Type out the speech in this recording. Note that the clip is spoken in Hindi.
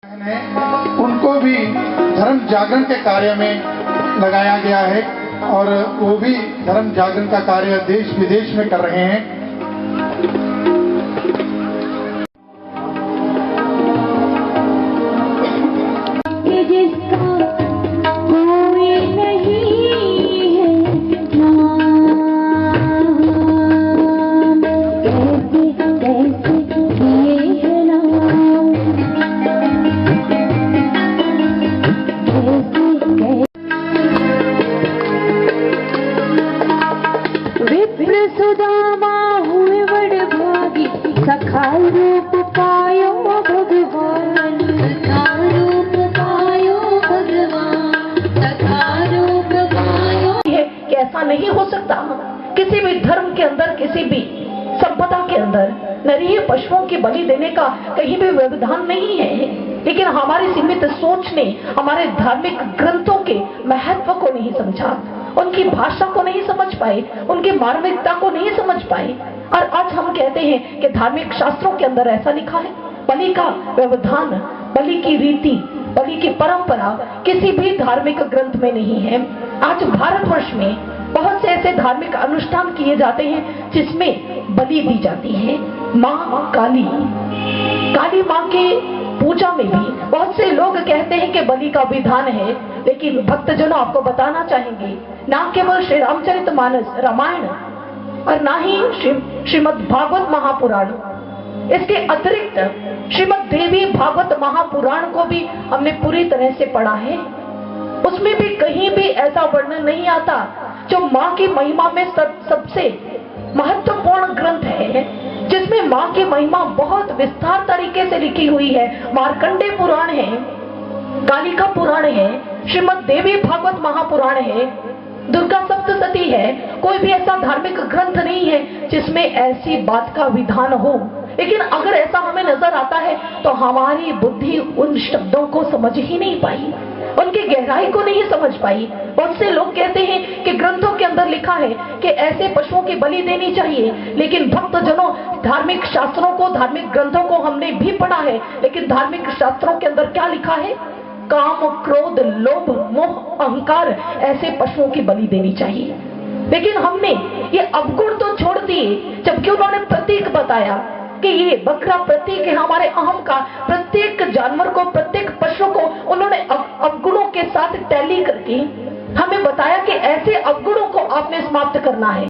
उनको भी धर्म जागरण के कार्य में लगाया गया है और वो भी धर्म जागरण का कार्य देश विदेश में कर रहे हैं। सुदामा हुए बड़ भागी, सखा रूप पायो भगवान, सखा रूप पायो भगवान, सखा रूप पायो। कि ऐसा नहीं हो सकता। किसी भी धर्म के अंदर, किसी भी संपदा के अंदर निरीह पशुओं की बलि देने का कहीं भी व्यवधान नहीं है, लेकिन हमारी सीमित सोच ने हमारे धार्मिक ग्रंथों के महत्व को नहीं समझा, उनकी भाषा को नहीं समझ पाए, उनकी मार्मिकता को नहीं समझ पाए। और आज हम कहते हैं कि धार्मिक शास्त्रों के अंदर ऐसा लिखा है। बलि का व्यवधान, बलि की रीति, बलि की परंपरा किसी भी धार्मिक ग्रंथ में नहीं है। आज भारतवर्ष में बहुत से ऐसे धार्मिक अनुष्ठान किए जाते हैं जिसमें बलि दी जाती है। माँ काली, काली माँ के पूजा में भी बहुत से लोग कहते हैं कि बलि का विधान है, लेकिन भक्तजनों आपको बताना चाहेंगे, ना केवल श्री रामचरितमानस रामायण और ना ही श्रीमद् भागवत महापुराण, इसके अतिरिक्त श्रीमद् देवी भागवत महापुराण को भी हमने पूरी तरह से पढ़ा है। उसमें भी कहीं भी ऐसा वर्णन नहीं आता जो माँ की महिमा में सबसे महत्वपूर्ण ग्रंथ है, जिसमें माँ की महिमा बहुत विस्तार तरीके से लिखी हुई है। मार्कंडेय पुराण है, कालिका पुराण है, श्रीमद् देवी भागवत महापुराण है, दुर्गा सप्तशती है। कोई भी ऐसा धार्मिक ग्रंथ नहीं है जिसमें ऐसी बात का विधान हो। लेकिन अगर ऐसा हमें नजर आता है तो हमारी बुद्धि उन शब्दों को समझ ही नहीं पाई, उनकी गहराई को नहीं समझ पाई। बहुत से लोग कहते हैं कि ग्रंथों के अंदर लिखा है कि ऐसे पशुओं की बलि देनी चाहिए, लेकिन भक्तजनों, धार्मिक शास्त्रों को, धार्मिक ग्रंथों को हमने भी पढ़ा है, लेकिन धार्मिक शास्त्रों के अंदर क्या लिखा है? काम, क्रोध, लोभ, मोह, अहंकार, ऐसे पशुओं की बलि देनी चाहिए। लेकिन हमने ये अवगुण तो छोड़ दिए, जबकि उन्होंने प्रतीक बताया कि ये बकरा प्रतीक है हमारे अहम का। प्रत्येक जानवर को, प्रत्येक पशु को उन्होंने अवगुणों के साथ टैली करके हमें बताया कि ऐसे अवगुणों को आपने समाप्त करना है।